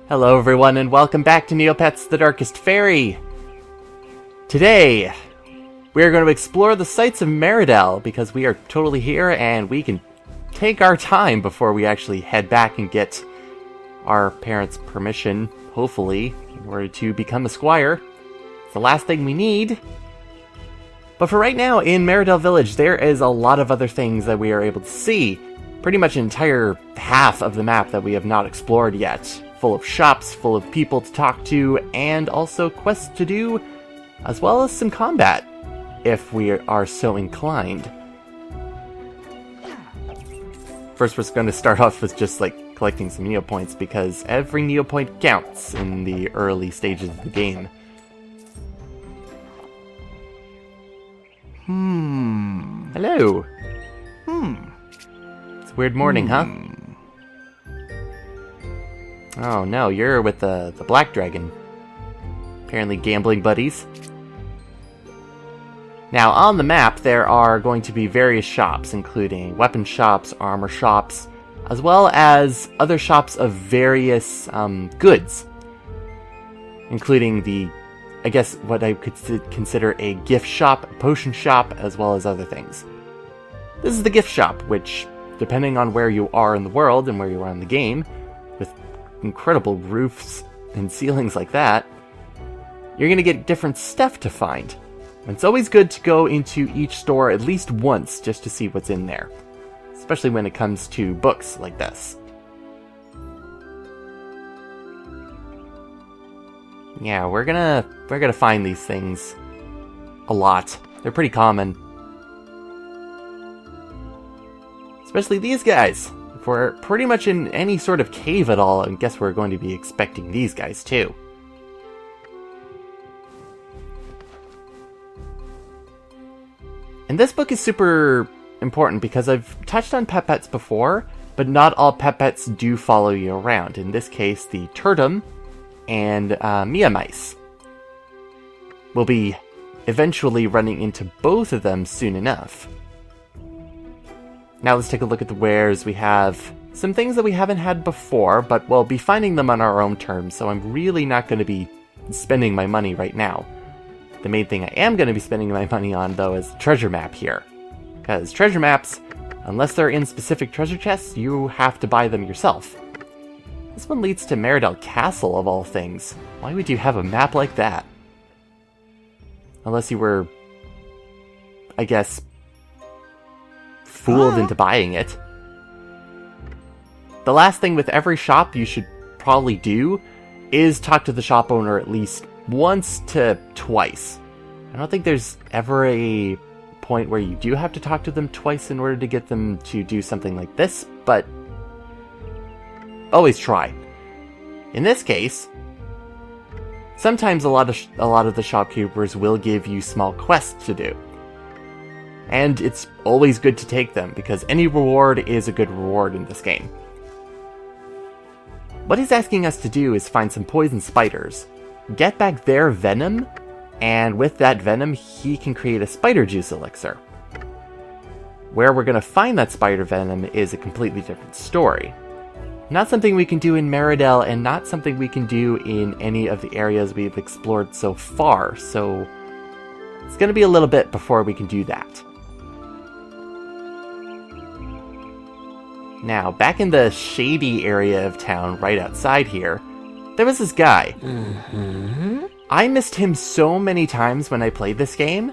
Hello everyone and welcome back to Neopets, the Darkest Faerie! Today, we're going to explore the sights of Meridel because we are totally here and we can take our time before we actually head back and get our parents' permission, hopefully, in order to become a squire. It's the last thing we need. But for right now, in Meridel Village, there is a lot of other things that we are able to see. Pretty much an entire half of the map that we have not explored yet. Full of shops, full of people to talk to, and also quests to do, as well as some combat, if we are so inclined. First, we're going to start off with just like collecting some Neopoints, because every Neopoint counts in the early stages of the game. Hello. It's a weird morning, huh? Oh no, you're with the Black Dragon. Apparently gambling buddies. Now, on the map, there are going to be various shops, including weapon shops, armor shops, as well as other shops of various goods. Including the, I guess, what I could consider a gift shop, a potion shop, as well as other things. This is the gift shop, which, depending on where you are in the world and where you are in the game, with incredible roofs and ceilings like that, you're going to get different stuff to find. And it's always good to go into each store at least once just to see what's in there, especially when it comes to books like this. Yeah, we're gonna find these things a lot. They're pretty common. Especially these guys. If we're pretty much in any sort of cave at all, I guess we're going to be expecting these guys too. And this book is super important because I've touched on pet pets before, but not all pet pets do follow you around. In this case, the Turtum and Mia Mice. We'll be eventually running into both of them soon enough. Now let's take a look at the wares. We have some things that we haven't had before, but we'll be finding them on our own terms, so I'm really not going to be spending my money right now. The main thing I am going to be spending my money on, though, is the treasure map here. Because treasure maps, unless they're in specific treasure chests, you have to buy them yourself. This one leads to Meridel Castle, of all things. Why would you have a map like that? Unless you were, I guess, fooled into buying it. The last thing with every shop you should probably do is talk to the shop owner at least once to twice. I don't think there's ever a point where you do have to talk to them twice in order to get them to do something like this, but always try. In this case, sometimes a lot of the shopkeepers will give you small quests to do. And it's always good to take them, because any reward is a good reward in this game. What he's asking us to do is find some poison spiders, get back their venom, and with that venom, he can create a spider juice elixir. Where we're going to find that spider venom is a completely different story. Not something we can do in Meridel, and not something we can do in any of the areas we've explored so far, so it's going to be a little bit before we can do that. Now, back in the shady area of town right outside here, there was this guy. I missed him so many times when I played this game,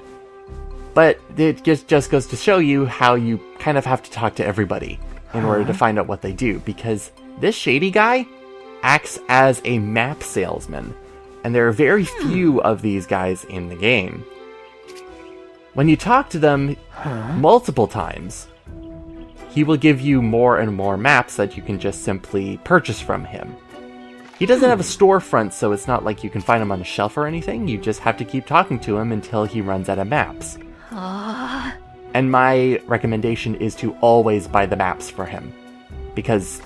but it just goes to show you how you kind of have to talk to everybody in order to find out what they do, because this shady guy acts as a map salesman, and there are very few of these guys in the game. When you talk to them multiple times, he will give you more and more maps that you can just simply purchase from him. He doesn't have a storefront, so it's not like you can find him on a shelf or anything. You just have to keep talking to him until he runs out of maps. And my recommendation is to always buy the maps for him, because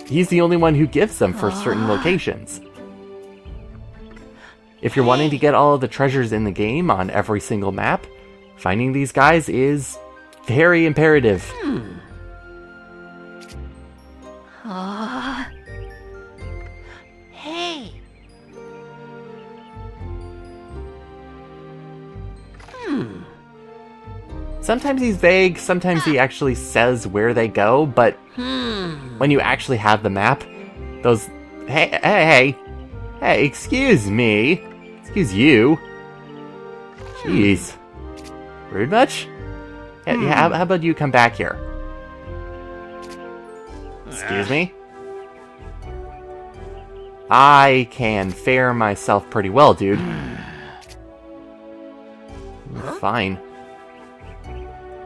he's the only one who gives them for certain locations. If you're wanting to get all of the treasures in the game on every single map, finding these guys is very imperative. Sometimes he's vague, sometimes he actually says where they go, but when you actually have the map, those... Hey, excuse me. Excuse you. Jeez. Rude much? Yeah, how about you come back here? Excuse me? I can fare myself pretty well, dude. Fine.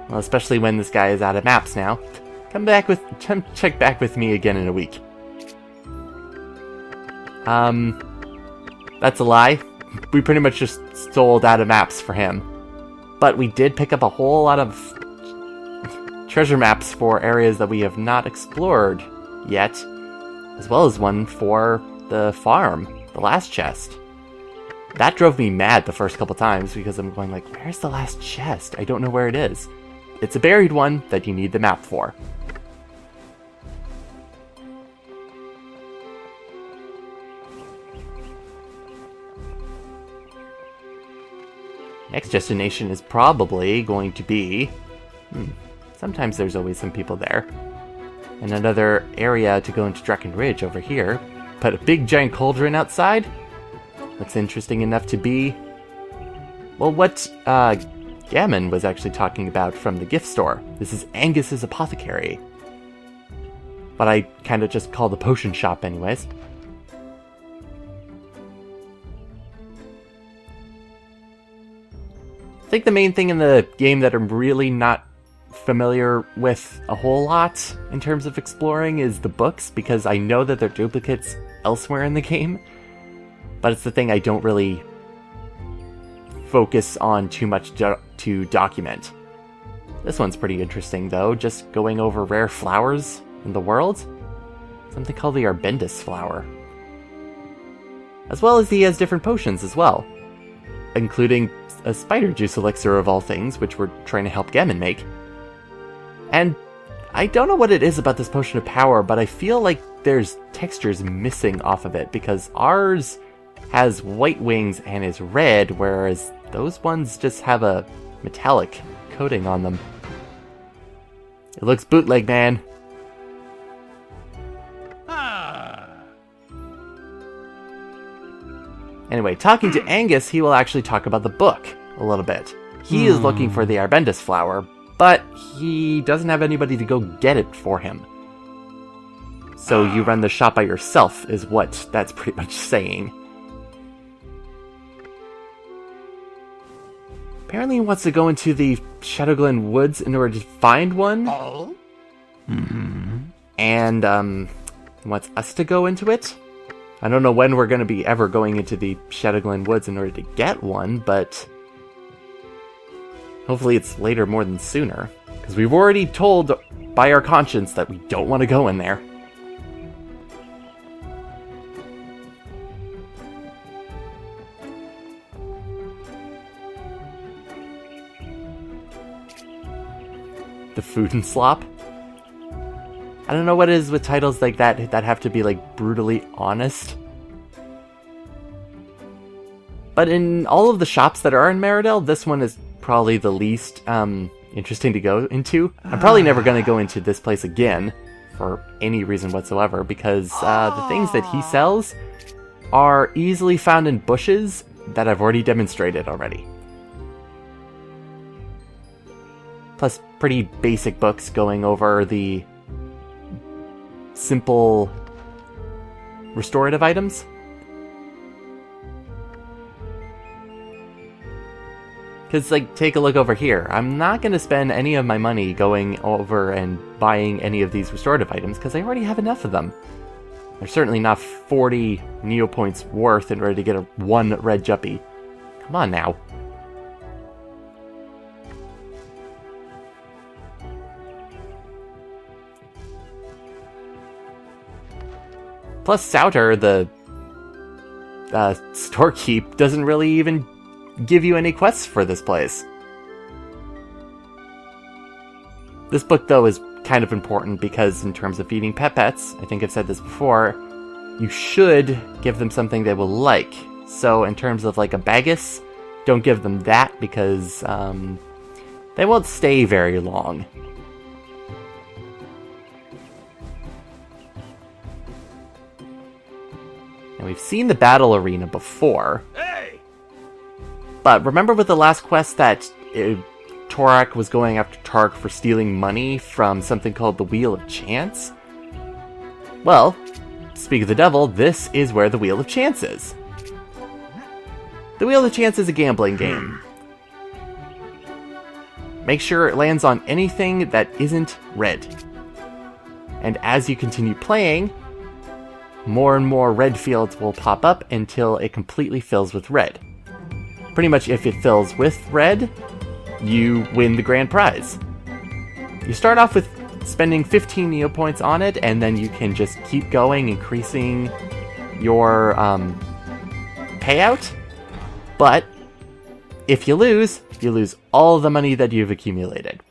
Well, especially when this guy is out of maps now. Check back with me again in a week. That's a lie. We pretty much just sold out of maps for him. But we did pick up a whole lot of treasure maps for areas that we have not explored yet, as well as one for the farm, the last chest. That drove me mad the first couple times because I'm going like, where's the last chest? I don't know where it is. It's a buried one that you need the map for. Next destination is probably going to be... sometimes there's always some people there. And another area to go into Draken Ridge over here. But a big giant cauldron outside? Looks interesting enough to be... Well, what Gammon was actually talking about from the gift store. This is Angus's apothecary. But I kind of just call the potion shop anyways. I think the main thing in the game that I'm really not familiar with a whole lot in terms of exploring is the books, because I know that they're duplicates elsewhere in the game, but it's the thing I don't really focus on too much to document. This one's pretty interesting though, just going over rare flowers in the world. Something called the Arbendis flower. As well as he has different potions as well, including a spider juice elixir of all things, which we're trying to help Gammon make. And I don't know what it is about this potion of power, but I feel like there's textures missing off of it, because ours has white wings and is red, whereas those ones just have a metallic coating on them. It looks bootleg, man. Anyway, talking to Angus, he will actually talk about the book a little bit. He is looking for the Arbendis flower, but he doesn't have anybody to go get it for him. So you run the shop by yourself, is what that's pretty much saying. Apparently he wants to go into the Shadowglen Woods in order to find one. And, wants us to go into it. I don't know when we're going to be ever going into the Shadowglen Woods in order to get one, but hopefully it's later more than sooner, because we've already told by our conscience that we don't want to go in there. The food and slop? I don't know what it is with titles like that that have to be, like, brutally honest. But in all of the shops that are in Meridell, this one is probably the least interesting to go into. I'm probably never going to go into this place again for any reason whatsoever, because the things that he sells are easily found in bushes that I've already demonstrated already. Plus, pretty basic books going over the simple restorative items. Because, like, take a look over here. I'm not going to spend any of my money going over and buying any of these restorative items, because I already have enough of them. They're certainly not 40 Neopoints worth in order to get one red juppie. Come on now. Plus, Souter, the storekeep, doesn't really even give you any quests for this place. This book, though, is kind of important because in terms of feeding pets, I think I've said this before, you should give them something they will like. So in terms of like a Bagus, don't give them that because they They won't stay very long. And we've seen the battle arena before. Hey! But remember with the last quest that Torak was going after Tark for stealing money from something called the Wheel of Chance? Well, speak of the devil, this is where the Wheel of Chance is. The Wheel of Chance is a gambling game. Make sure it lands on anything that isn't red. And as you continue playing, more and more red fields will pop up until it completely fills with red. Pretty much if it fills with red, you win the grand prize. You start off with spending 15 Neopoints on it, and then you can just keep going, increasing your payout. But if you lose all the money that you've accumulated.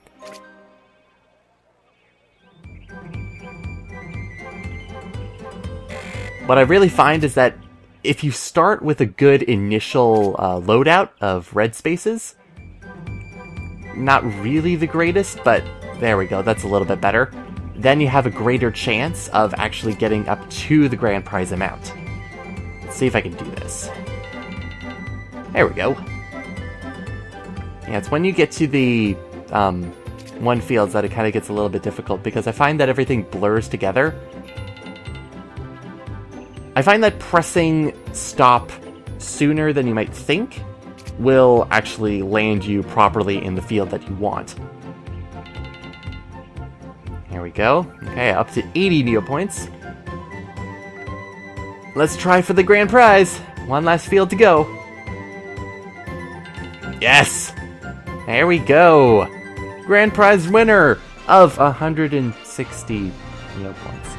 What I really find is that if you start with a good initial loadout of red spaces, not really the greatest, but there we go, that's a little bit better, then you have a greater chance of actually getting up to the grand prize amount. Let's see if I can do this. There we go. Yeah, it's when you get to the one fields that it kind of gets a little bit difficult, because I find that everything blurs together. I find that pressing stop sooner than you might think will actually land you properly in the field that you want. Here we go. Okay, up to 80 Neopoints. Let's try for the grand prize. One last field to go. Yes! There we go! Grand prize winner of 160 Neopoints.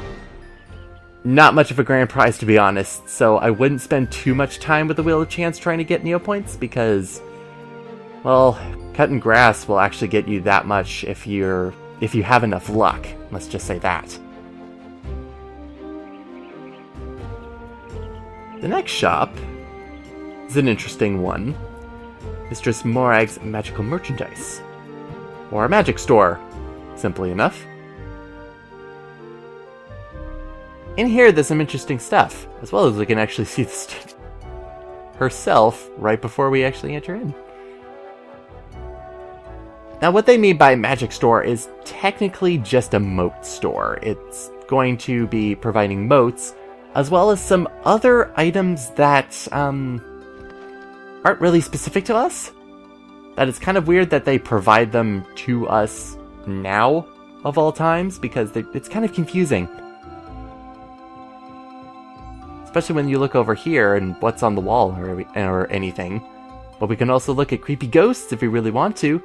Not much of a grand prize, to be honest, so I wouldn't spend too much time with the Wheel of Chance trying to get Neopoints, because, well, cutting grass will actually get you that much if you have enough luck. Let's just say that. The next shop is an interesting one. Mistress Morag's Magical Merchandise. Or a magic store, simply enough. In here, there's some interesting stuff, as well as we can actually see the herself right before we actually enter in. Now, what they mean by magic store is technically just a moat store. It's going to be providing moats, as well as some other items that aren't really specific to us. That it's kind of weird that they provide them to us now, of all times, because it's kind of confusing. Especially when you look over here and what's on the wall or anything. But we can also look at creepy ghosts if we really want to.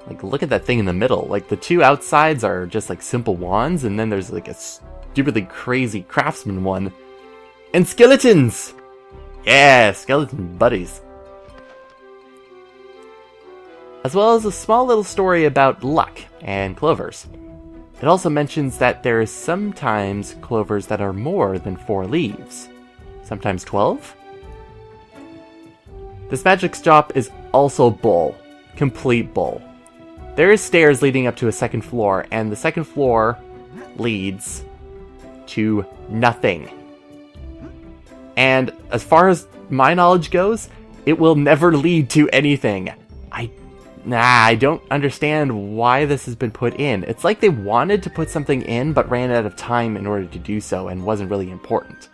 Like, look at that thing in the middle. Like, the two outsides are just like simple wands, and then there's like a stupidly crazy craftsman one. And skeletons! Yeah, skeleton buddies. As well as a small little story about luck and clovers. It also mentions that there is sometimes clovers that are more than 4 leaves. Sometimes 12? This magic shop is also bull. Complete bull. There is stairs leading up to a second floor, and the second floor leads to nothing. And as far as my knowledge goes, it will never lead to anything. I don't understand why this has been put in. It's like they wanted to put something in, but ran out of time in order to do so, and wasn't really important.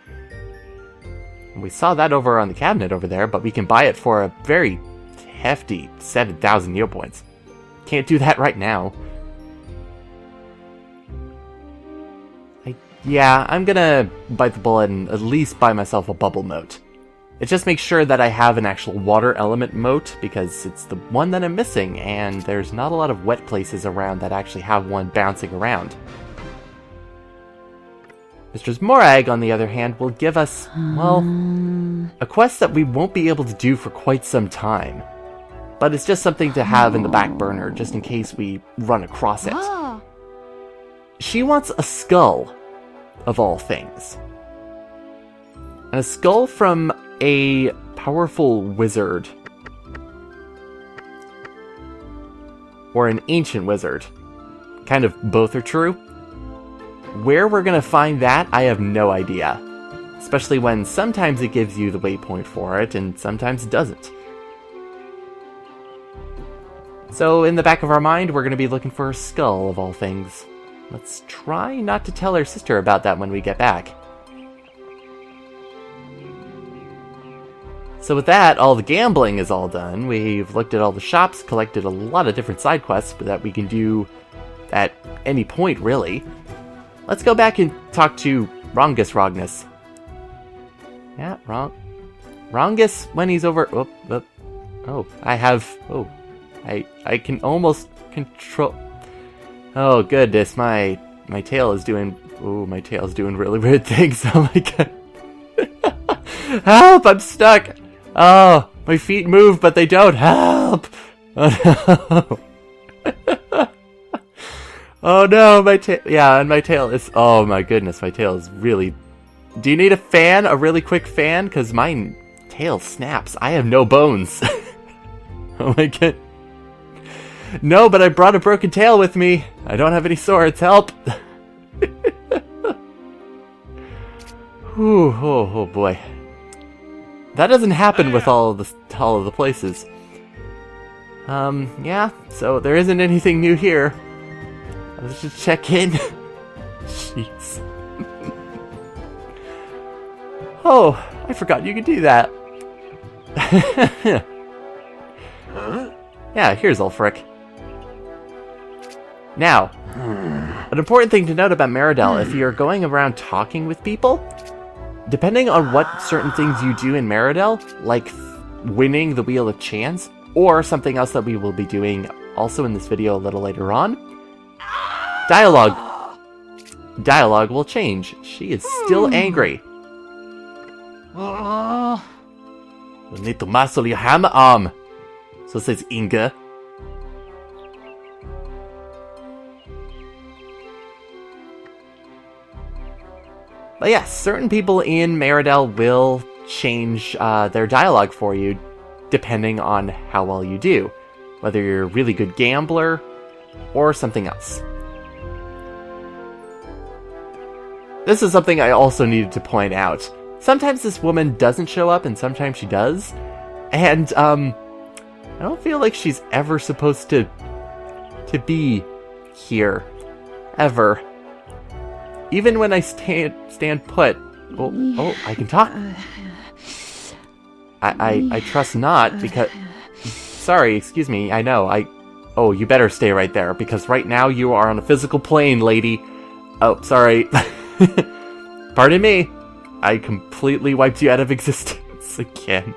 And we saw that over on the cabinet over there, but we can buy it for a very hefty 7,000 Neopoints. Can't do that right now. Yeah, I'm gonna bite the bullet and at least buy myself a bubble moat. It just makes sure that I have an actual water element moat, because it's the one that I'm missing, and there's not a lot of wet places around that actually have one bouncing around. Mistress Morag, on the other hand, will give us, well, a quest that we won't be able to do for quite some time. But it's just something to have in the back burner, just in case we run across it. She wants a skull, of all things. And a skull from a powerful wizard or an ancient wizard. Kind of both are true. Where we're gonna find that, I have no idea. Especially when sometimes it gives you the waypoint for it, and sometimes it doesn't. So in the back of our mind, we're gonna be looking for a skull, of all things. Let's try not to tell our sister about that when we get back. So with that, all the gambling is all done. We've looked at all the shops, collected a lot of different side quests that we can do at any point, really. Let's go back and talk to Rongus. Yeah, Rongus when he's over... I can almost control... Oh, goodness, my tail is doing... Oh, my tail's doing really weird things. Oh, my God. Help! I'm stuck! Oh, my feet move, but they don't. Help! Oh, no. Oh, no, my tail... Yeah, and my tail is... Oh, my goodness, my tail is really... Do you need a fan? A really quick fan? Because my tail snaps. I have no bones. Oh, my God. No, but I brought a broken tail with me. I don't have any swords. Help! Whew, oh boy. That doesn't happen with all of the places. Yeah, so there isn't anything new here. Let's just check in. Jeez. Oh, I forgot you could do that. Yeah, here's Ulfric. Now, an important thing to note about Meridel, if you're going around talking with people, depending on what certain things you do in Meridel, like winning the Wheel of Chance, or something else that we will be doing also in this video a little later on, dialogue will change. She is still angry. You need to muscle your hammer arm. So says Inga. But yes, certain people in Meridel will change their dialogue for you, depending on how well you do. Whether you're a really good gambler, or something else. This is something I also needed to point out. Sometimes this woman doesn't show up, and sometimes she does. And, I don't feel like she's ever supposed to be here. Ever. Even when I stand put. Oh, I can talk. I trust not, because... Sorry, excuse me, I know, Oh, you better stay right there, because right now you are on a physical plane, lady. Oh, sorry. Pardon me. I completely wiped you out of existence again.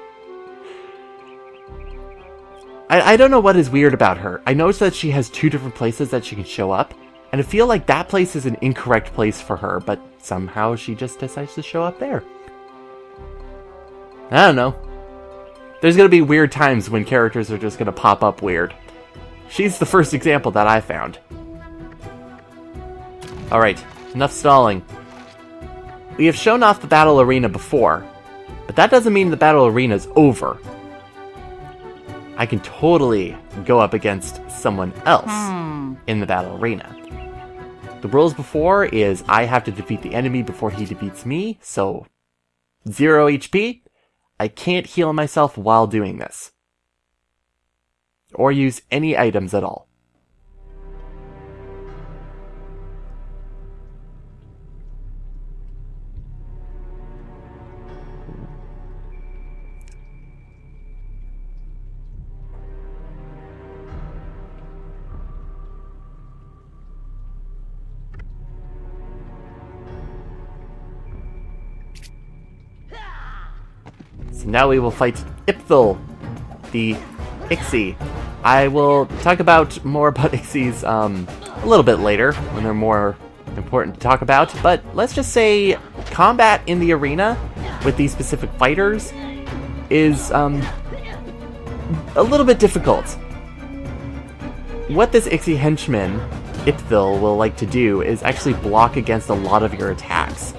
I don't know what is weird about her. I noticed that she has 2 different places that she can show up, and I feel like that place is an incorrect place for her, but somehow she just decides to show up there. I don't know. There's gonna be weird times when characters are just gonna pop up weird. She's the first example that I found. Alright, enough stalling. We have shown off the battle arena before, but that doesn't mean the battle arena is over. I can totally go up against someone else in the battle arena. The rules before is I have to defeat the enemy before he defeats me, so 0 HP. I can't heal myself while doing this. Or use any items at all. So now we will fight Ipthil, the Ixie. I will talk more about Ixies a little bit later, when they're more important to talk about, but let's just say combat in the arena with these specific fighters is a little bit difficult. What this Ixie henchman, Ipthil, will like to do is actually block against a lot of your attacks.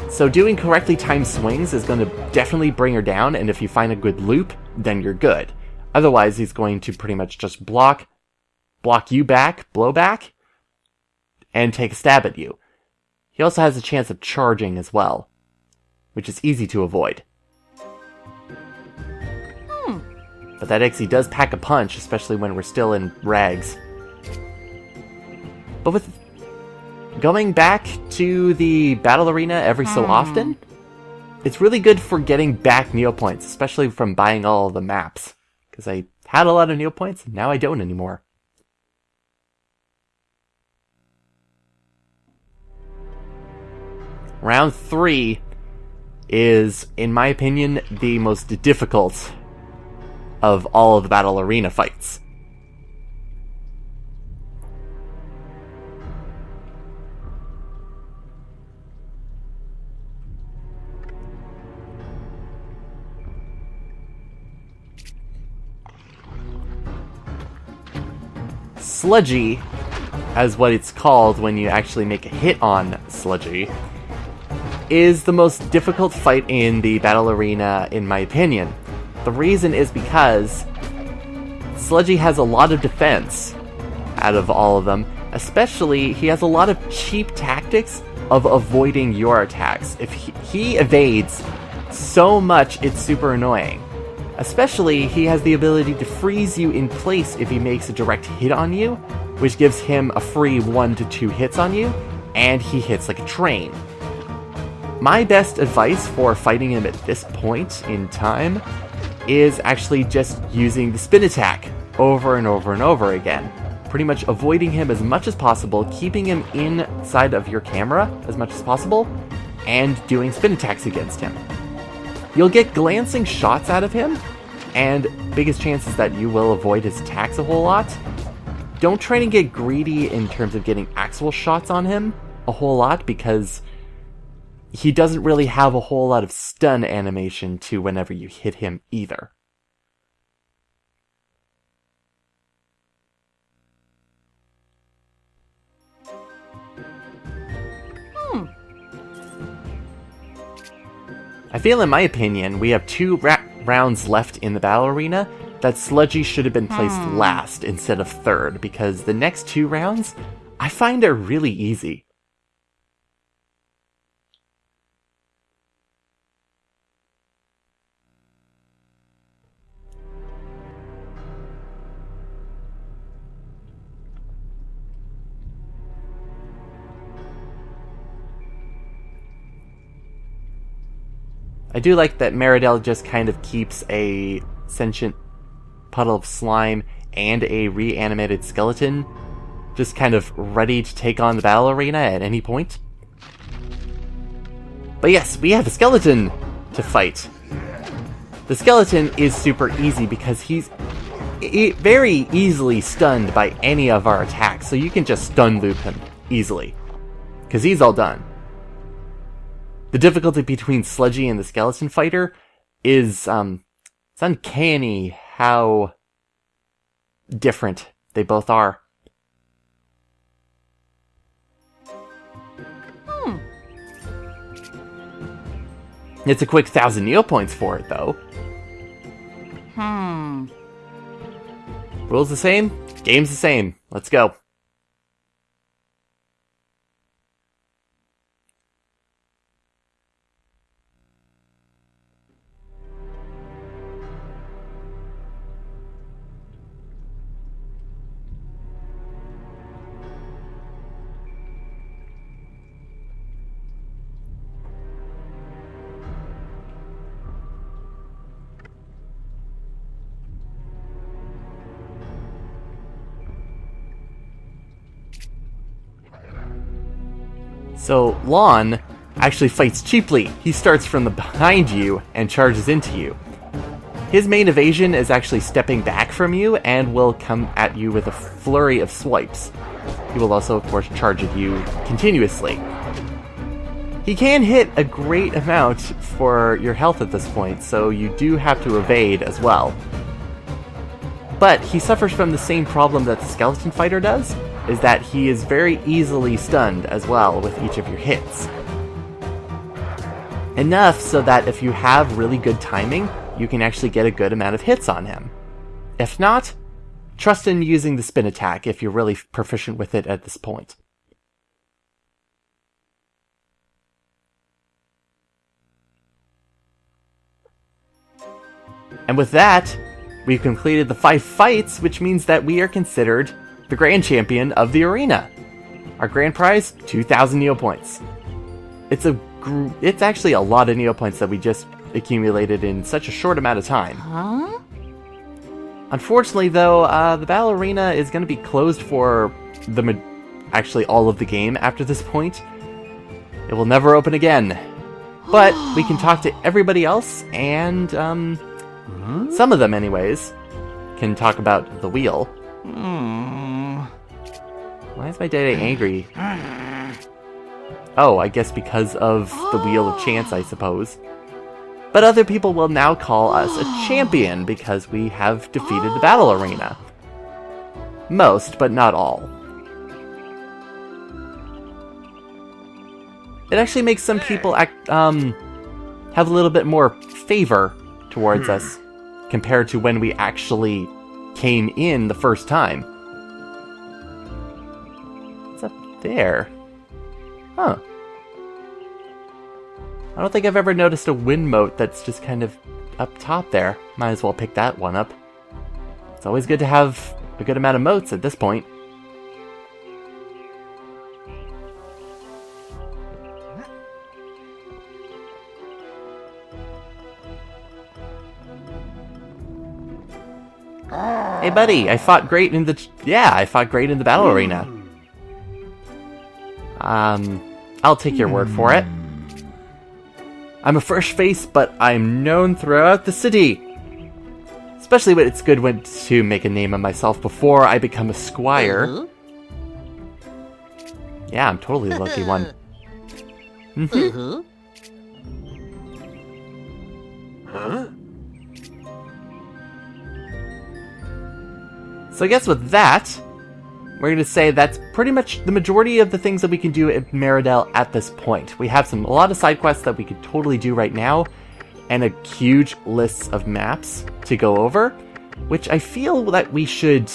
So doing correctly timed swings is going to definitely bring her down, and if you find a good loop, then you're good. Otherwise, he's going to pretty much just block, block you back, blow back, and take a stab at you. He also has a chance of charging as well, which is easy to avoid. But that Ixie does pack a punch, especially when we're still in rags. But with going back to the battle arena every so often, it's really good for getting back Neopoints, especially from buying all the maps. Because I had a lot of Neopoints, and now I don't anymore. Round 3 is, in my opinion, the most difficult of all of the battle arena fights. Sludgy, as what it's called when you actually make a hit on Sludgy, is the most difficult fight in the battle arena, in my opinion. The reason is because Sludgy has a lot of defense out of all of them. Especially, he has a lot of cheap tactics of avoiding your attacks. If he evades so much, it's super annoying. Especially, he has the ability to freeze you in place if he makes a direct hit on you, which gives him a free 1 to 2 hits on you, and he hits like a train. My best advice for fighting him at this point in time is actually just using the spin attack over and over and over again. Pretty much avoiding him as much as possible, keeping him inside of your camera as much as possible, and doing spin attacks against him. You'll get glancing shots out of him, and biggest chance is that you will avoid his attacks a whole lot. Don't try to get greedy in terms of getting actual shots on him a whole lot, because he doesn't really have a whole lot of stun animation to whenever you hit him either. I feel, in my opinion, we have 2 rounds left in the battle arena that Sludgy should have been placed last instead of 3rd, because the next 2 rounds I find are really easy. I do like that Meridel just kind of keeps a sentient puddle of slime and a reanimated skeleton just kind of ready to take on the battle arena at any point. But yes, we have a skeleton to fight. The skeleton is super easy because he's very easily stunned by any of our attacks, so you can just stun loop him easily, because he's all done. The difficulty between Sludgy and the skeleton fighter is, it's uncanny how different they both are. It's a quick 1,000 Neopoints for it, though. Rules the same, game's the same. Let's go. So, Lon actually fights cheaply. He starts from the behind you and charges into you. His main evasion is actually stepping back from you and will come at you with a flurry of swipes. He will also, of course, charge at you continuously. He can hit a great amount for your health at this point, so you do have to evade as well. But he suffers from the same problem that the skeleton fighter does, is that he is very easily stunned as well with each of your hits. Enough so that if you have really good timing, you can actually get a good amount of hits on him. If not, trust in using the spin attack if you're really proficient with it at this point. And with that, we've completed the 5 fights, which means that we are considered the Grand Champion of the arena. Our grand prize, 2,000 Neopoints. It's actually a lot of Neopoints that we just accumulated in such a short amount of time. Huh? Unfortunately, though, the battle arena is going to be closed for actually all of the game after this point. It will never open again. But we can talk to everybody else, and some of them, anyways, can talk about the wheel. Why is my dad angry? Oh, I guess because of the Wheel of Chance, I suppose. But other people will now call us a champion because we have defeated the battle arena. Most, but not all. It actually makes some people have a little bit more favor towards us compared to when we actually came in the first time. What's up there? Huh. I don't think I've ever noticed a wind mote that's just kind of up top there. Might as well pick that one up. It's always good to have a good amount of motes at this point. Hey buddy, I fought great in the battle arena. I'll take your word for it. I'm a fresh face, but I'm known throughout the city. Especially when it's good to make a name of myself before I become a squire. Yeah, I'm totally the lucky one. So I guess with that, we're going to say that's pretty much the majority of the things that we can do at Meridell at this point. We have a lot of side quests that we could totally do right now, and a huge list of maps to go over, which I feel that we should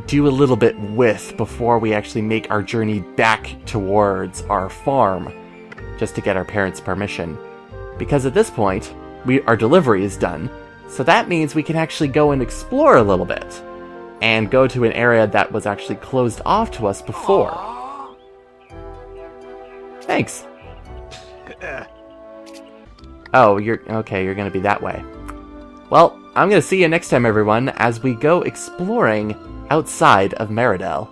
do a little bit with before we actually make our journey back towards our farm, just to get our parents' permission. Because at this point, our delivery is done, so that means we can actually go and explore a little bit. And go to an area that was actually closed off to us before. Thanks. Oh, you're gonna be that way. Well, I'm gonna see you next time, everyone, as we go exploring outside of Meridell.